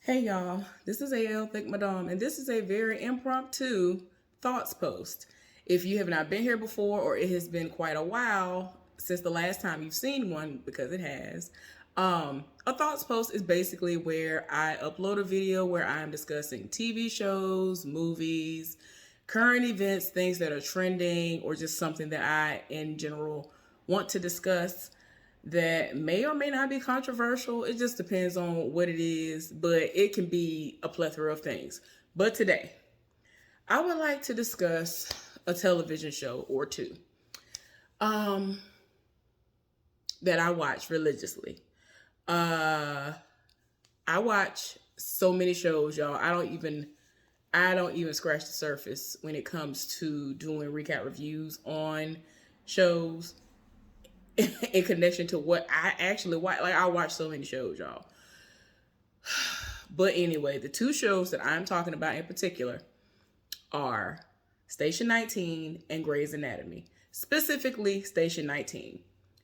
Hey y'all, this is AL Thick Madame, and this is a very impromptu thoughts post. If you have not been here before, or it has been quite a while since the last time you've seen one, because it has, a thoughts post is basically where I upload a video where I'm discussing TV shows, movies, current events, things that are trending, or just something that I, in general, want to discuss that may or may not be controversial. It just depends on what it is, but it can be a plethora of things. But today, I would like to discuss a television show or two um, that I watch religiously. Uh, I watch so many shows, y'all. I don't even scratch the surface when it comes to doing recap reviews on shows in connection to what I actually watch. Like, I watch so many shows, y'all. But anyway, the two shows that I'm talking about in particular are Station 19 and Grey's Anatomy, specifically Station 19.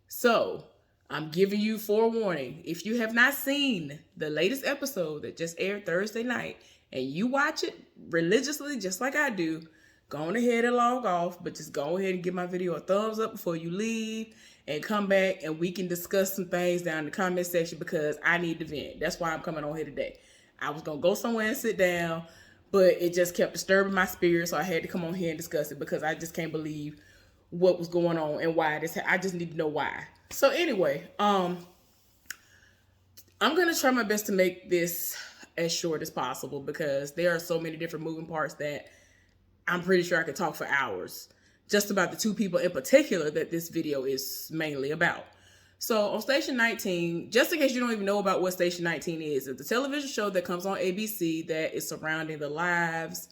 So, I'm giving you forewarning. If you have not seen the latest episode that just aired Thursday night and you watch it religiously just like I do, go on ahead and log off, but just go ahead and give my video a thumbs up before you leave and come back and we can discuss some things down in the comment section because I need to vent. That's why I'm coming on here today. I was going to go somewhere and sit down, but it just kept disturbing my spirit, so I had to come on here and discuss it because I just can't believe what was going on and why this. I just need to know why. So anyway, I'm gonna try my best to make this as short as possible because there are so many different moving parts that I'm pretty sure I could talk for hours just about the two people in particular that this video is mainly about. So on Station 19, just in case you don't even know about what Station 19 is, it's a television show that comes on ABC that is surrounding the lives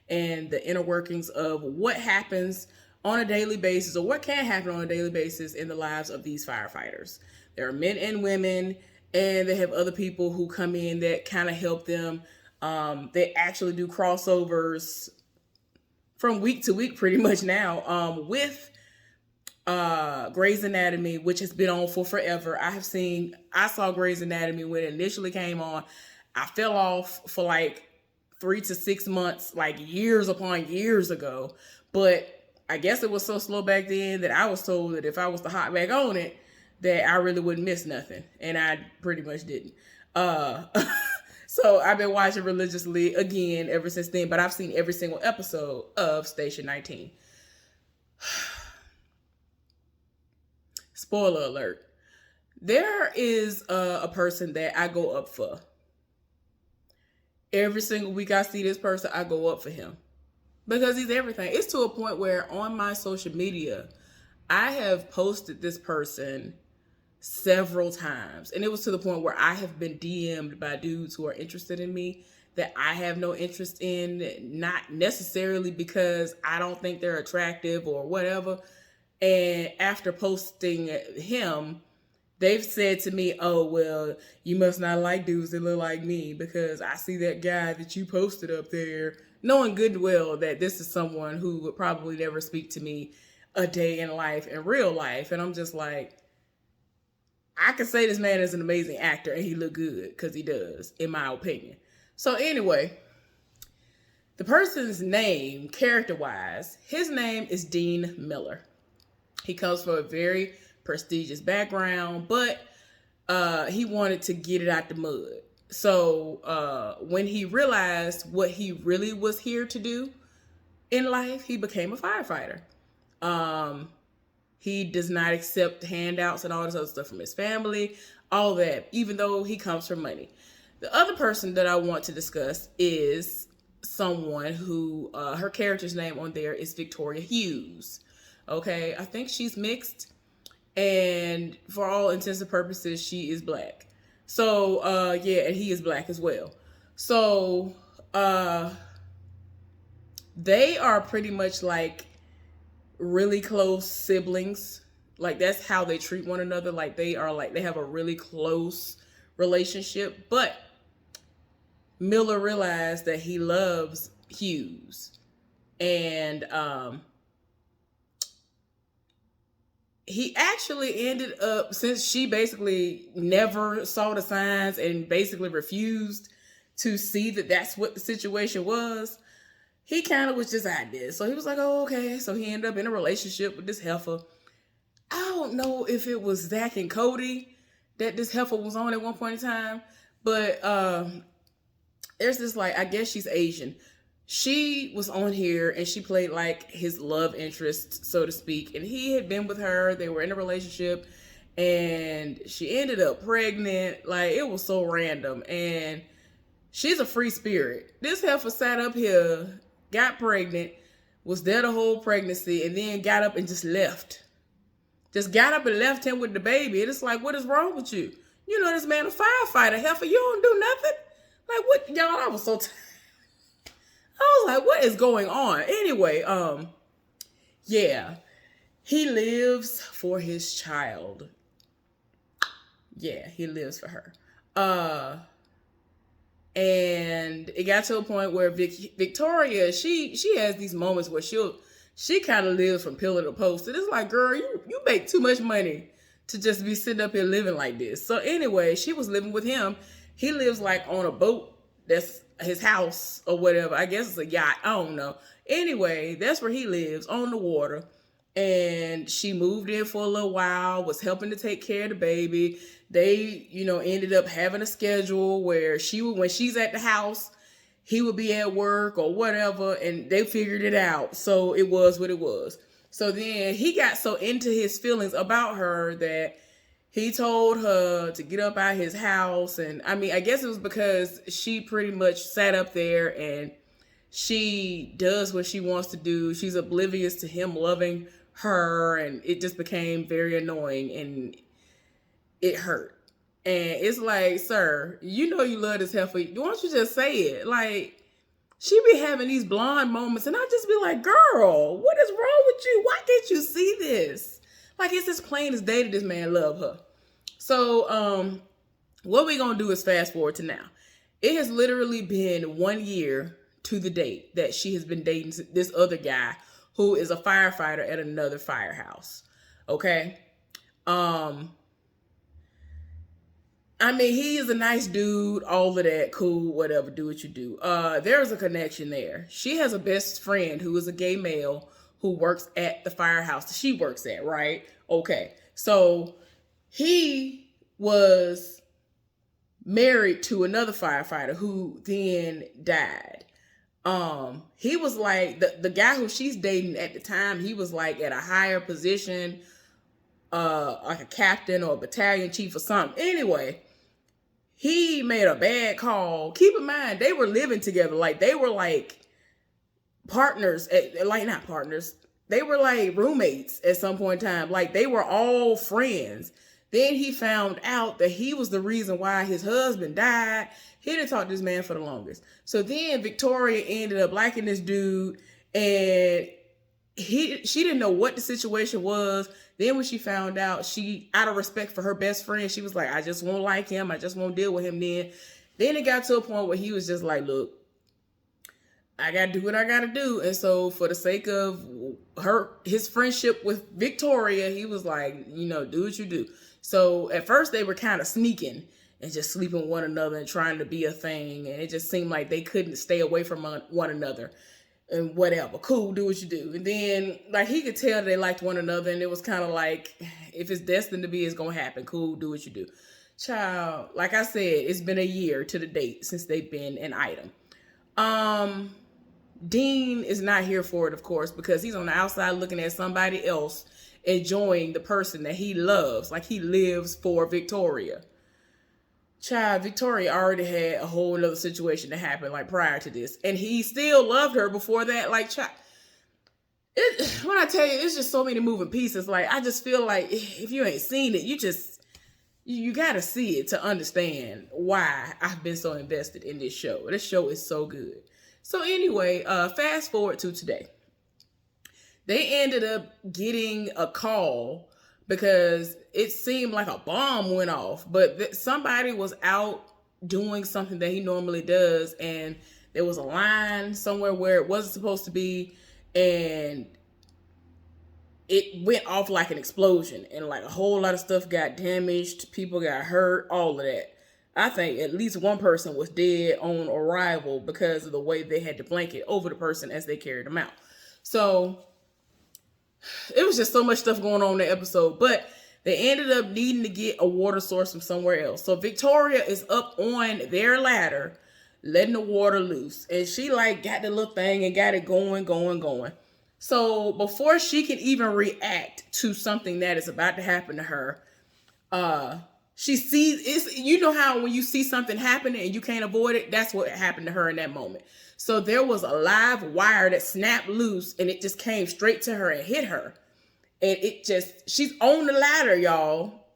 and the inner workings of what happens on a daily basis, or what can happen on a daily basis in the lives of these firefighters. There are men and women, and they have other people who come in that kind of help them. They actually do crossovers from week to week pretty much now with Grey's Anatomy, which has been on for forever. I saw Grey's Anatomy when it initially came on. I fell off for like 3 to 6 months, like years upon years ago. But I guess it was so slow back then that I was told that if I was to hop back on it, that I really wouldn't miss nothing. And I pretty much didn't. Uh, so I've been watching religiously again ever since then, but I've seen every single episode of Station 19. Spoiler alert. There is a person that I go up for. Every single week I see this person, I go up for him. Because he's everything. It's to a point where on my social media, I have posted this person several times. And it was to the point where I have been DM'd by dudes who are interested in me that I have no interest in, not necessarily because I don't think they're attractive or whatever. And after posting him, they've said to me, oh, well, you must not like dudes that look like me because I see that guy that you posted up there, knowing good and well that this is someone who would probably never speak to me a day in life, in real life. And I'm just like, I can say this man is an amazing actor and he look good because he does, in my opinion. So anyway, the person's name, character-wise, his name is Dean Miller. He comes from a very prestigious background, but he wanted to get it out the mud. So when he realized what he really was here to do in life, he became a firefighter. He does not accept handouts and all this other stuff from his family, all that, even though he comes from money. The other person that I want to discuss is someone who, her character's name on there is Victoria Hughes. Okay, I think she's mixed, and for all intents and purposes, she is black. So, yeah, and he is black as well. So, they are pretty much like really close siblings. Like, that's how they treat one another. Like, they have a really close relationship. But Miller realized that he loves Hughes. And, he actually ended up, since she basically never saw the signs and basically refused to see that that's what the situation was, he kind of was just out there. So he was like, oh, okay. So he ended up in a relationship with this heifer. I don't know if it was Zach and Cody that this heifer was on at one point in time, but there's this, like, I guess she's Asian. She was on here and she played like his love interest, so to speak. And he had been with her. They were in a relationship and she ended up pregnant. Like, it was so random. And she's a free spirit. This heifer sat up here, got pregnant, was there the whole pregnancy, and then got up and just left. Just got up and left him with the baby. And it's like, what is wrong with you? You know, this man a firefighter, heifer. You don't do nothing. Like, what? Y'all, I was so tired. I was like, what is going on? Anyway, yeah. He lives for his child. Yeah, he lives for her. And it got to a point where Victoria, she has these moments where she kind of lives from pillar to post. And it's like, girl, you make too much money to just be sitting up here living like this. So anyway, she was living with him. He lives like on a boat that's his house or whatever. I guess it's a yacht. I don't know. Anyway, that's where he lives, on the water. And she moved in for a little while, was helping to take care of the baby. They, ended up having a schedule where when she's at the house, he would be at work or whatever, and they figured it out. So it was what it was. So then he got so into his feelings about her that he told her to get up out his house. And I mean, I guess it was because she pretty much sat up there and she does what she wants to do. She's oblivious to him loving her, and it just became very annoying and it hurt. And it's like, sir, you know you love this heifer. Why don't you just say it? Like, she be having these blonde moments, and I just be like, girl, what is wrong with you? Why can't you see this? Like, it's as plain as day that this man love her. So, what we gonna do is fast forward to now. It has literally been 1 year to the date that she has been dating this other guy who is a firefighter at another firehouse. Okay? I mean, he is a nice dude, all of that, cool, whatever, do what you do. There is a connection there. She has a best friend who is a gay male who works at the firehouse that she works at, right? Okay. So he was married to another firefighter who then died. He was like, the guy who she's dating at the time, he was like at a higher position, like a captain or a battalion chief or something. Anyway, he made a bad call. Keep in mind, they were living together. Like, they were like partners, not partners. They were like roommates at some point in time. Like, they were all friends. Then he found out that he was the reason why his husband died. He didn't talk to this man for the longest. So then Victoria ended up liking this dude, and she didn't know what the situation was. Then when she found out, she, out of respect for her best friend, she was like, I just won't like him. I just won't deal with him then. Then it got to a point where he was just like, look, I got to do what I got to do. And so for the sake of his friendship with Victoria, he was like, do what you do. So at first they were kind of sneaking and just sleeping with one another and trying to be a thing. And it just seemed like they couldn't stay away from one another. And whatever, cool, do what you do. And then, like, he could tell they liked one another, and it was kind of like, if it's destined to be, it's gonna happen. Cool, do what you do. Child, like I said, it's been a year to the date since they've been an item. Dean is not here for it, of course, because he's on the outside looking at somebody else enjoying the person that he loves. Like, he lives for Victoria. Child, Victoria already had a whole other situation that happened, like, prior to this. And he still loved her before that. Like, child, when I tell you, it's just so many moving pieces. Like, I just feel like if you ain't seen it, you got to see it to understand why I've been so invested in this show. This show is so good. So anyway, fast forward to today. They ended up getting a call because it seemed like a bomb went off, but somebody was out doing something that he normally does, and there was a line somewhere where it wasn't supposed to be, and it went off like an explosion, and like a whole lot of stuff got damaged, people got hurt, all of that. I think at least one person was dead on arrival because of the way they had to blanket over the person as they carried them out. So it was just so much stuff going on in the episode, but they ended up needing to get a water source from somewhere else. So Victoria is up on their ladder, letting the water loose. And she like got the little thing and got it going. So before she can even react to something that is about to happen to her, she sees, it's, you know how when you see something happening and you can't avoid it, that's what happened to her in that moment. So there was a live wire that snapped loose and it just came straight to her and hit her. And it just, she's on the ladder, y'all.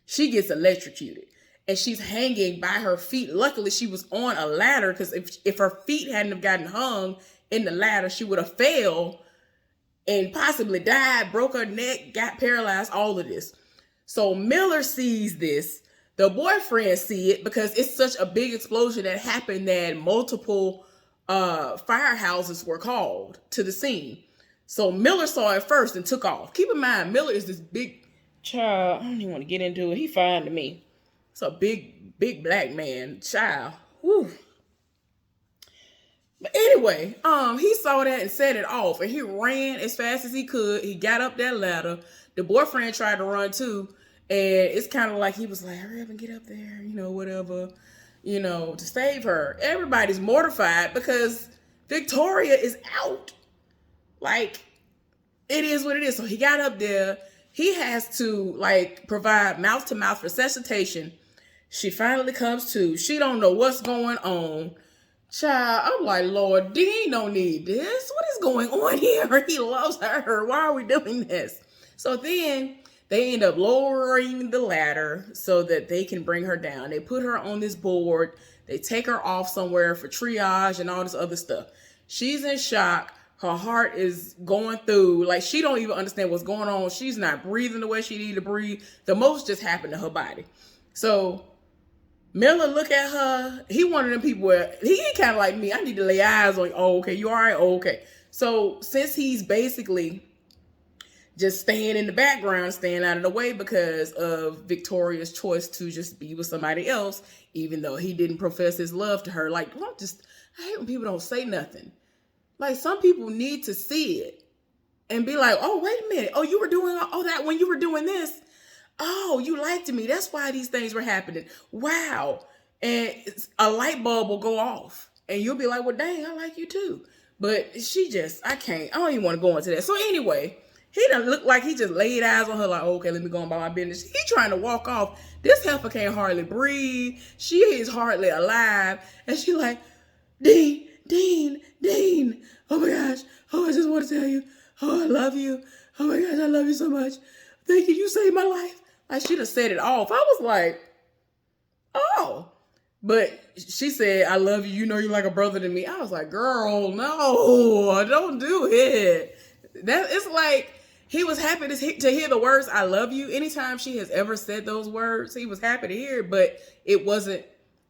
She gets electrocuted and she's hanging by her feet. Luckily, she was on a ladder, because if her feet hadn't have gotten hung in the ladder, she would have fell and possibly died, broke her neck, got paralyzed, all of this. So Miller sees this. The boyfriend see it because it's such a big explosion that happened that multiple firehouses were called to the scene. So Miller saw it first and took off. Keep in mind, Miller is this big child. I don't even want to get into it. He fine to me. It's a big black man, child. Whew. But anyway, he saw that and set it off, and he ran as fast as he could. He got up that ladder. The boyfriend tried to run too, and it's kind of like he was like, hurry up and get up there, whatever, to save her. Everybody's mortified because Victoria is out. Like, it is what it is. So he got up there. He has to provide mouth-to-mouth resuscitation. She finally comes to. She don't know what's going on. Child, I'm like, Lord, Dean don't need this. What is going on here? He loves her. Why are we doing this? So then they end up lowering the ladder so that they can bring her down. They put her on this board. They take her off somewhere for triage and all this other stuff. She's in shock. Her heart is going through. Like, she don't even understand what's going on. She's not breathing the way she needed to breathe. The most just happened to her body. So Miller look at her. He one of them people where he kind of like me. I need to lay eyes on you. Oh, okay. You all right? Oh, okay. So since he's basically just staying in the background, staying out of the way because of Victoria's choice to just be with somebody else, even though he didn't profess his love to her. Like, I hate when people don't say nothing. Like, some people need to see it and be like, oh, wait a minute. Oh, you were doing all that when you were doing this. Oh, you liked me. That's why these things were happening. Wow. And a light bulb will go off and you'll be like, well, dang, I like you too. But I don't even want to go into that. So anyway, he done look like he just laid eyes on her like, okay, let me go on about my business. He trying to walk off. This heifer can't hardly breathe. She is hardly alive. And she like, Dean. Oh my gosh. Oh, I just want to tell you. Oh, I love you. Oh my gosh, I love you so much. Thank you. You saved my life. I should have set it off. I was like, oh. But she said, I love you. You know you're like a brother to me. I was like, girl, no, don't do it. It's like he was happy to hear the words, I love you. Anytime she has ever said those words, he was happy to hear it, but it wasn't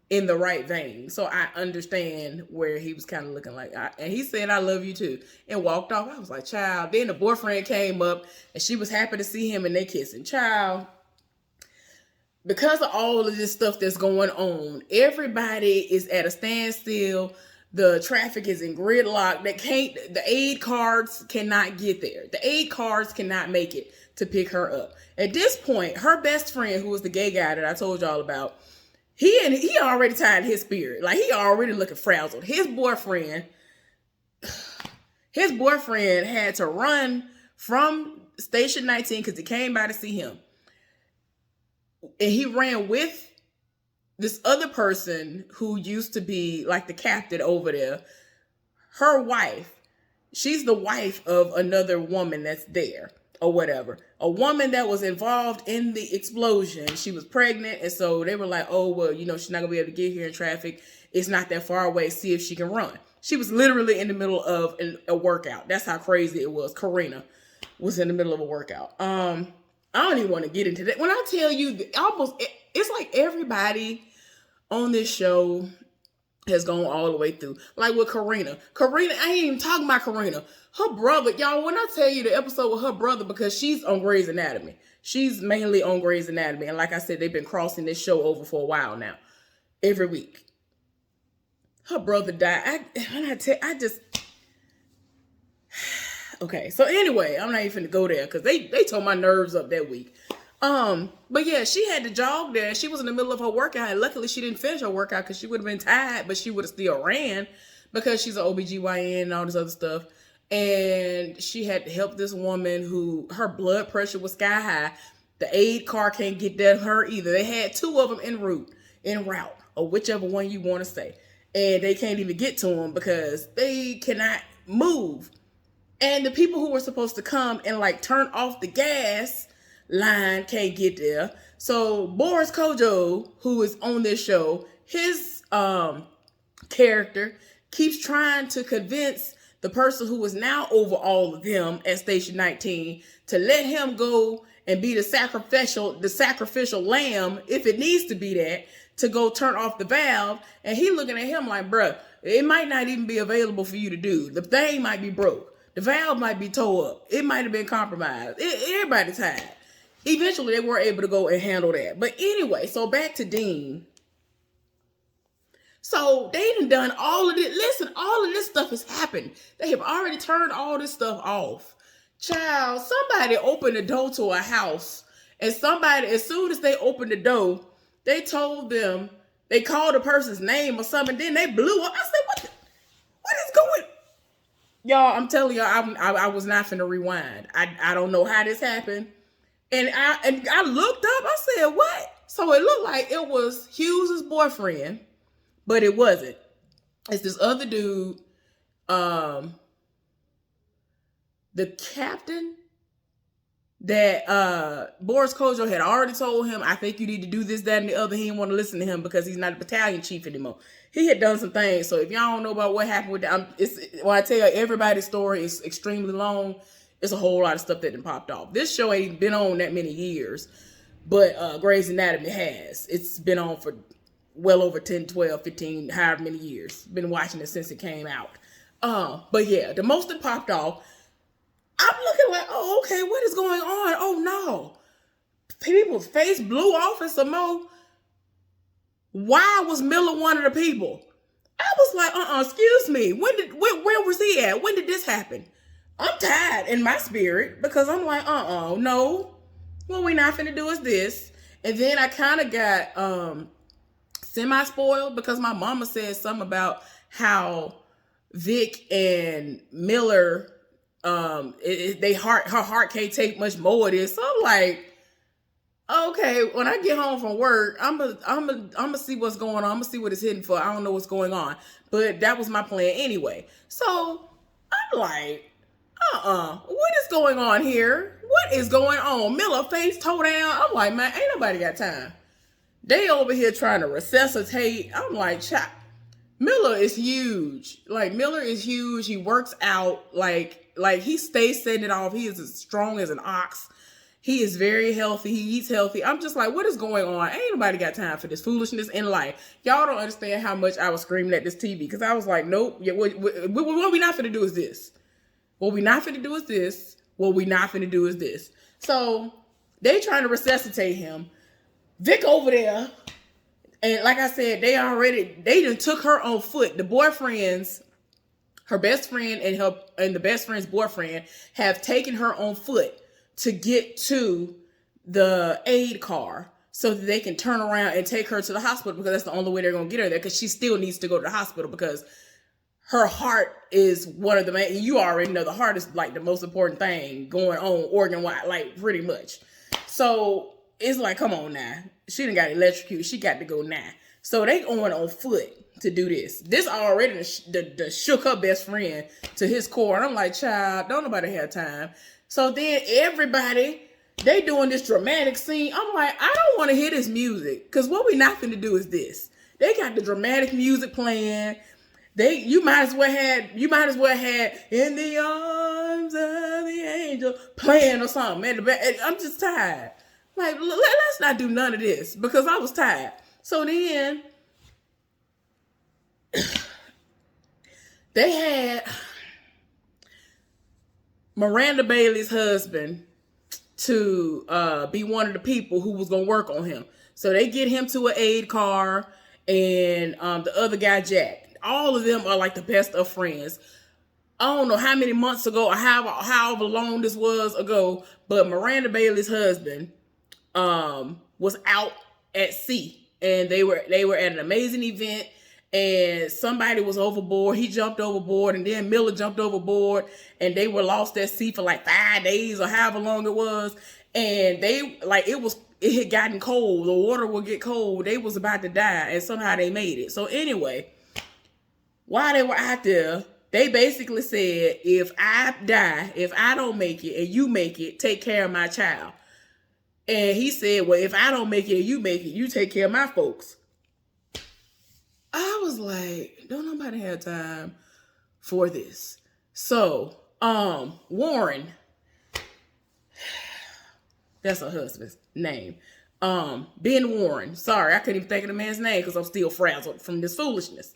in the right vein. So I understand where he was kind of looking like, and he said, I love you too, and walked off. I was like, child. Then the boyfriend came up and she was happy to see him and they kissing. Child, because of all of this stuff that's going on, everybody is at a standstill. The traffic is in gridlock. The aid cars cannot get there. The aid cars cannot make it to pick her up. At this point, her best friend, who was the gay guy that I told y'all about, he already tied his spirit. Like, he already looking frazzled. His boyfriend had to run from Station 19 because he came by to see him. And he ran with this other person who used to be like the captain over there. Her wife, she's the wife of another woman that's there or whatever. A woman that was involved in the explosion. She was pregnant. And so they were like, oh, well, she's not gonna be able to get here in traffic. It's not that far away. See if she can run. She was literally in the middle of a workout. That's how crazy it was. Karina was in the middle of a workout. I don't even want to get into that. When I tell you, it's like everybody on this show has gone all the way through. Like with Karina, I ain't even talking about Karina. Her brother, y'all, when I tell you the episode with her brother, because she's on Grey's Anatomy. She's mainly on Grey's Anatomy. And like I said, they've been crossing this show over for a while now. every week. Her brother died. I just okay. So anyway, I'm not even gonna go there because they tore my nerves up that week. But yeah, she had to jog there. She was in the middle of her workout, and luckily she didn't finish her workout because she would have been tired, but she would have still ran because she's an OBGYN and all this other stuff. And she had to help this woman who her blood pressure was sky high. The aid car can't get there her either. They had two of them en route, or whichever one you want to say. And they can't even get to them because they cannot move. And the people who were supposed to come and like turn off the gas line can't get there. So Boris Kodjoe, who is on this show, his character keeps trying to convince the person who is now over all of them at Station 19 to let him go and be the sacrificial lamb, if it needs to be that, to go turn off the valve. And he looking at him like, bruh, it might not even be available for you to do. The thing might be broke. The valve might be tore up. It might have been compromised. Everybody's tired. Eventually, they were able to go and handle that. But anyway, so back to Dean. So they done all of this. Listen, all of this stuff has happened. They have already turned all this stuff off. Child, somebody opened the door to a house, and somebody, as soon as they opened the door, they told them, they called the person's name or something, then they blew up. I said, what is going? Y'all, I'm telling y'all, I was not finna rewind. I don't know how this happened. And I looked up, I said, what? So it looked like it was Hughes' boyfriend, but it wasn't. It's this other dude, the captain that Boris Kodjoe had already told him, I think you need to do this, that, and the other. He didn't want to listen to him because he's not a battalion chief anymore. He had done some things. So if y'all don't know about what happened with that, when I tell you everybody's story is extremely long, it's a whole lot of stuff that done popped off. This show ain't been on that many years, but Grey's Anatomy has. It's been on for well over 10, 12, 15, however many years. Been watching it since it came out. But yeah, the most that popped off, I'm looking like, oh, okay, what is going on? Oh, no. People's face blew off and some more. Why was Miller one of the people? I was like, excuse me. Where was he at? When did this happen? I'm tired in my spirit because I'm like, no. What we not finna do is this. And then I kind of got semi-spoiled because my mama said something about how Vic and Miller, her heart can't take much more of this. So I'm like, okay, when I get home from work, I'm gonna see what's going on. I'm gonna see what it's hitting for. I don't know what's going on, but that was my plan anyway. So I'm like, what is going on here? What is going on? Miller face toe down. I'm like, man, ain't nobody got time. They over here trying to resuscitate. I'm like, Miller is huge. Like, Miller is huge. He works out. Like he stays setting it off. He is as strong as an ox. He is very healthy. He eats healthy. I'm just like, what is going on? Ain't nobody got time for this foolishness in life. Y'all don't understand how much I was screaming at this TV because I was like, nope. Yeah, what we not finna do is this. What we not finna do is this. What we not finna do is this. So they trying to resuscitate him. Vic over there, and like I said, they done took her on foot. The boyfriends, her best friend and the best friend's boyfriend have taken her on foot to get to the aid car so that they can turn around and take her to the hospital because that's the only way they're going to get her there because she still needs to go to the hospital because her heart is one of the main, you already know the heart is like the most important thing going on organ-wise, like pretty much. So it's like, come on now. She done got electrocuted. She got to go now. So they going on foot to do this. This already the shook her best friend to his core. And I'm like, child, don't nobody have time. So then everybody, they doing this dramatic scene. I'm like, I don't want to hear this music. Because what we not finna do is this. They got the dramatic music playing. You might as well had In the Arms of the Angel playing or something. I'm just tired. Like, let's not do none of this because I was tired. So then they had Miranda Bailey's husband to be one of the people who was going to work on him. So they get him to an aid car and the other guy, Jack. All of them are like the best of friends. I don't know how many months ago or however long this was ago, but Miranda Bailey's husband was out at sea, and they were at an amazing event, and somebody was overboard. He jumped overboard, and then Miller jumped overboard, and they were lost at sea for like 5 days or however long it was. And they it had gotten cold. The water would get cold. They was about to die, and somehow they made it. So anyway, while they were out there, they basically said, if I die, if I don't make it and you make it, take care of my child. And he said, well, if I don't make it and you make it, you take care of my folks. I was like, don't nobody have time for this. So, Warren, that's her husband's name. Ben Warren. Sorry, I couldn't even think of the man's name because I'm still frazzled from this foolishness.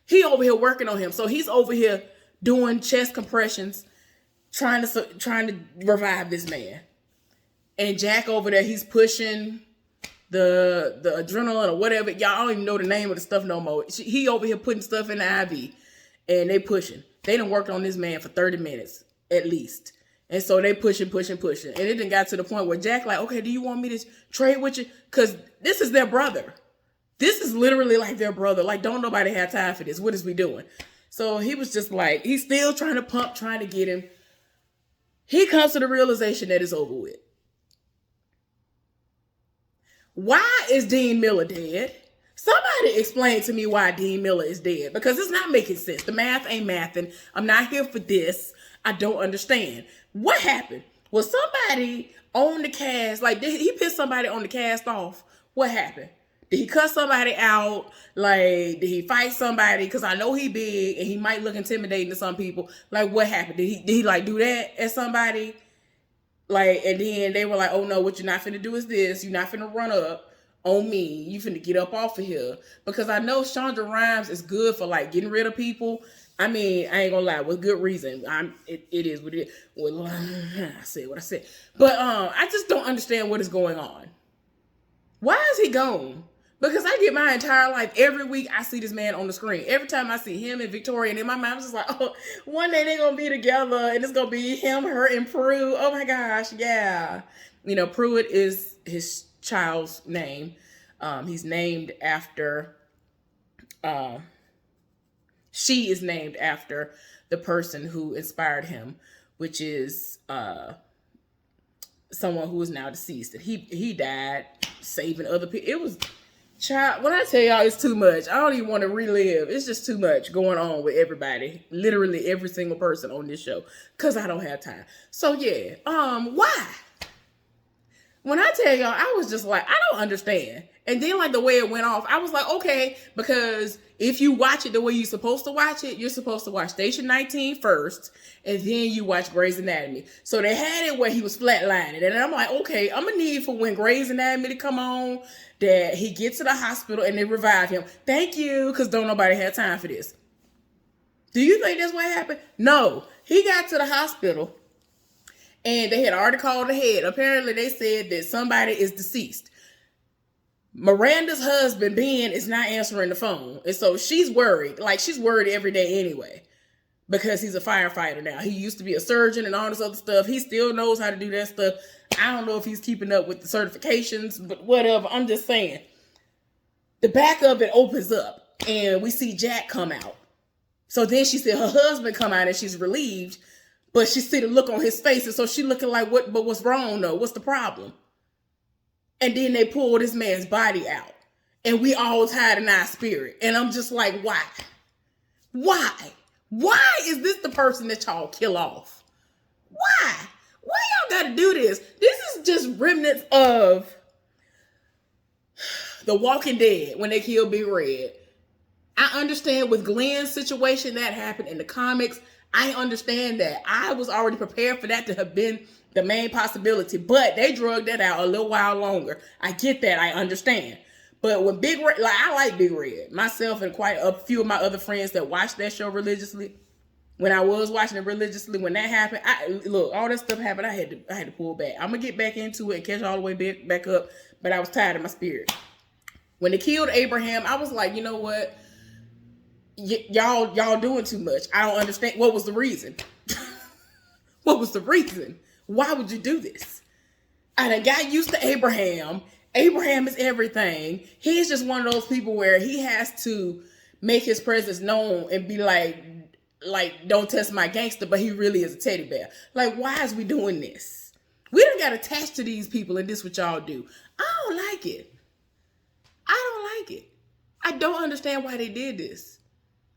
He over here working on him. So he's over here doing chest compressions, trying to revive this man. And Jack over there, he's pushing the adrenaline or whatever. Y'all don't even know the name of the stuff no more. He over here putting stuff in the IV, and they pushing. They done worked on this man for 30 minutes at least. And so they pushing. And it done got to the point where Jack like, okay, do you want me to trade with you? Because this is their brother. This is literally like their brother. Like, don't nobody have time for this. What is we doing? So he was just like, he's still trying to pump, trying to get him. He comes to the realization that it's over with. Why is Dean Miller dead? Somebody explain to me why Dean Miller is dead, because it's not making sense. The math ain't mathing. I'm not here for this. I don't understand. What happened? Was somebody on the cast, like did he piss somebody on the cast off? What happened? Did he cut somebody out? Like, did he fight somebody? Because I know he big and he might look intimidating to some people. Like, what happened? Did he like do that at somebody? Like, and then they were like, oh no, what you're not finna do is this. You're not finna run up on me. You finna get up off of here. Because I know Shonda Rhimes is good for like getting rid of people. I mean, I ain't gonna lie, with good reason. It is what it is. Well, I said what I said. But I just don't understand what is going on. Why is he gone? Because I get my entire life, every week I see this man on the screen. Every time I see him and Victoria, and in my mind, I'm just like, oh, one day they're going to be together, and it's going to be him, her, and Prue. Oh my gosh, yeah. You know, Pruitt is his child's name. He's named after, she is named after the person who inspired him, which is someone who is now deceased. He died saving other people. It was... Child, when I tell y'all it's too much, I don't even want to relive. It's just too much going on with everybody. Literally every single person on this show. Because I don't have time. So yeah, why? When I tell y'all, I was just like, I don't understand. And then like the way it went off, I was like, okay, because if you watch it the way you're supposed to watch it, you're supposed to watch Station 19 first, and then you watch Grey's Anatomy. So they had it where he was flatlining. And I'm like, okay, I'm going to need for when Grey's Anatomy to come on, that he gets to the hospital and they revive him. Thank you, because don't nobody have time for this. Do you think that's what happened? No. He got to the hospital, and they had already called ahead. Apparently, they said that somebody is deceased. Miranda's husband, Ben, is not answering the phone. And so she's worried. Like, she's worried every day anyway, because he's a firefighter now. He used to be a surgeon and all this other stuff. He still knows how to do that stuff. I don't know if he's keeping up with the certifications, but whatever. I'm just saying. The back of it opens up, and we see Jack come out. So then she said her husband come out, and she's relieved, but she see the look on his face, and so she looking like, what? But what's wrong though? What's the problem? And then they pull this man's body out, and we all tied in our spirit. And I'm just like, why? Why? Why is this the person that y'all kill off? Why? Why y'all gotta do this? This is just remnants of The Walking Dead when they killed Big Red. I understand with Glenn's situation that happened in the comics. I understand that. I was already prepared for that to have been the main possibility, but they drugged that out a little while longer. I get that. I understand. But when Big Red, like, I like Big Red. Myself and quite a few of my other friends that watched that show religiously. When I was watching it religiously, when that happened, all that stuff happened. I had to pull back. I'm gonna get back into it and catch all the way back up, but I was tired of my spirit. When they killed Abraham, I was like, you know what? Y'all doing too much. I don't understand. What was the reason? What was the reason? Why would you do this? I done got used to Abraham. Abraham is everything. He's just one of those people where he has to make his presence known and be like, don't test my gangster, but he really is a teddy bear. Like, why is we doing this? We done got attached to these people, and this what y'all do. I don't like it. I don't like it. I don't understand why they did this.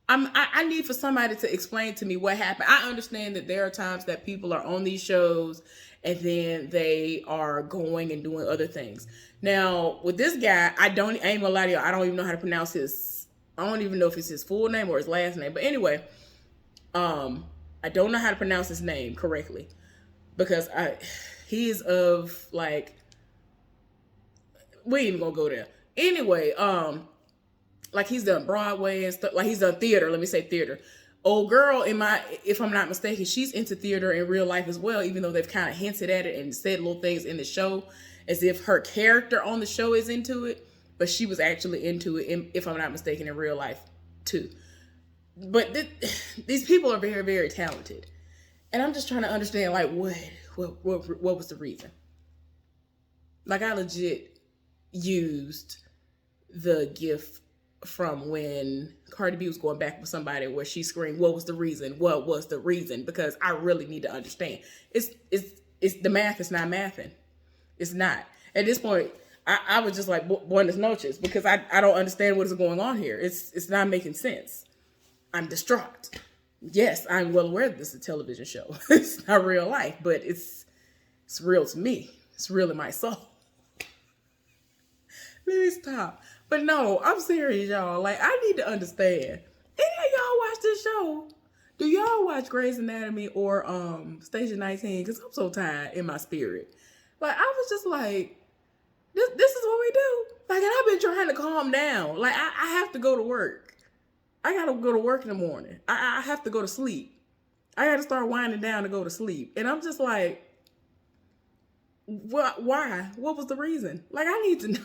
I need for somebody to explain to me what happened. I understand that there are times that people are on these shows and then they are going and doing other things. Now, with this guy, I ain't gonna lie to you, I don't even know how to pronounce I don't even know if it's his full name or his last name. But anyway, I don't know how to pronounce his name correctly because he is of like, we ain't even gonna go there. Anyway, like he's done Broadway and stuff, like he's done theater, let me say theater. Old girl if I'm not mistaken, she's into theater in real life as well, even though they've kind of hinted at it and said little things in the show as if her character on the show is into it, but she was actually into it, if I'm not mistaken, in real life too. But these people are very, very talented. And I'm just trying to understand, like, what was the reason? Like, I legit used the GIF from when Cardi B was going back with somebody where she screamed, what was the reason? What was the reason? Because I really need to understand. It's the math is not mathing. It's not. At this point, I was just like, buenas noches, because I don't understand what is going on here. It's not making sense. I'm distraught. Yes, I'm well aware that this is a television show. It's not real life, but it's real to me. It's real in my soul. Let me stop. But no, I'm serious, y'all. Like, I need to understand. Any of y'all watch this show? Do y'all watch Grey's Anatomy or Station 19? Because I'm so tired in my spirit. Like, I was just like, this is what we do. Like, and I've been trying to calm down. Like, I have to go to work. I got to go to work in the morning. I have to go to sleep. I got to start winding down to go to sleep. And I'm just like, why? What was the reason? Like, I need to know.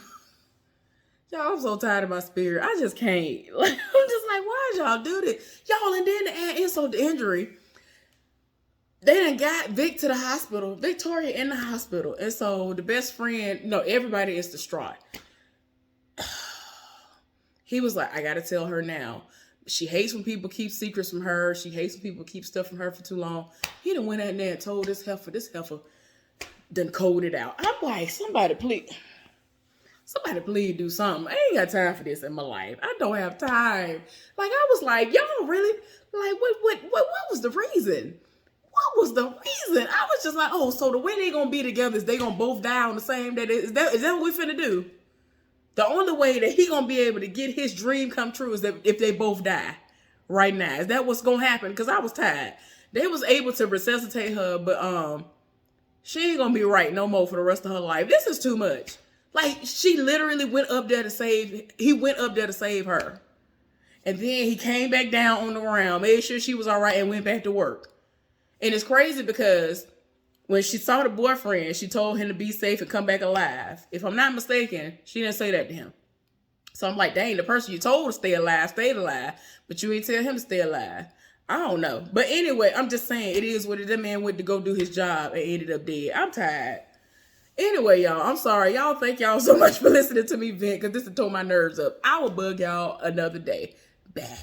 Y'all, I'm so tired of my spirit. I just can't. Like, I'm just like, why y'all do this? Y'all, and then to add insult to injury, they done got Vic to the hospital, Victoria in the hospital. And so the best friend, no, everybody is distraught. He was like, I got to tell her now. She hates when people keep secrets from her. She hates when people keep stuff from her for too long. He done went out there and told this heifer done coded out. I'm like, somebody please do something. I ain't got time for this in my life. I don't have time. Like, I was like, y'all really, like, what was the reason? What was the reason? I was just like, oh, so the way they gonna be together is they gonna both die on the same day. Is that what we finna do? The only way that he gonna be able to get his dream come true is that if they both die right now. Is that what's gonna happen? Because I was tired. They was able to resuscitate her, but she ain't gonna be right no more for the rest of her life. This is too much. Like, she literally went up there to save her. And then he came back down on the ground, made sure she was all right, and went back to work. And it's crazy because when she saw the boyfriend, she told him to be safe and come back alive. If I'm not mistaken, she didn't say that to him. So I'm like, dang, the person you told to stay alive stayed alive, but you ain't tell him to stay alive. I don't know. But anyway, I'm just saying, it is what it is. That man went to go do his job and ended up dead. I'm tired. Anyway, y'all, I'm sorry. Y'all, thank y'all so much for listening to me vent, because this has tore my nerves up. I will bug y'all another day. Bye.